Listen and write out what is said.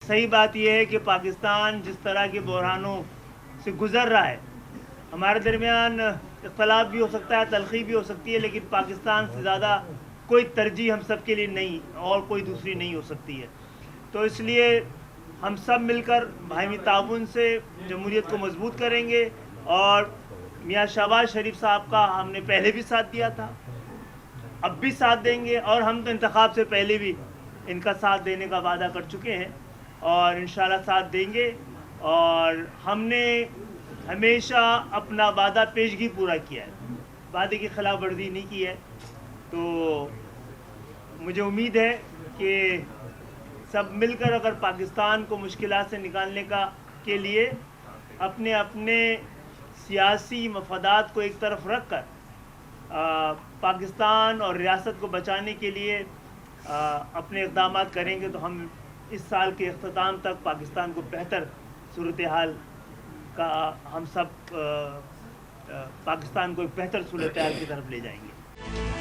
सही बात यह है कि पाकिस्तान जिस तरह के बहरानों से गुज़र रहा है, हमारे दरमियान इख्तलाफ भी हो सकता है, तलखी भी हो सकती है, लेकिन पाकिस्तान से ज़्यादा कोई तरजीह हम सब के लिए नहीं और कोई दूसरी नहीं हो सकती है। तो इसलिए हम सब मिलकर बाहमी ताउन से जमहूरियत को मजबूत करेंगे। और मियाँ शहबाज शरीफ साहब का हमने पहले भी साथ दिया था, अब भी साथ देंगे, और हम तो इंतखाब से पहले भी इनका साथ देने का वादा कर चुके हैं और इंशाल्लाह साथ देंगे। और हमने हमेशा अपना वादा पेशगी पूरा किया है, वादे की खिलाफ वर्जी नहीं की है। तो मुझे उम्मीद है कि सब मिलकर अगर पाकिस्तान को मुश्किलात से निकालने के लिए अपने अपने सियासी मफादात को एक तरफ रख कर पाकिस्तान और रियासत को बचाने के लिए अपने इक़दाम करेंगे, तो हम इस साल के अख्ताम तक पाकिस्तान को बेहतर सूरत हाल का हम सब पाकिस्तान को एक बेहतर सूरत हाल की तरफ ले जाएंगे।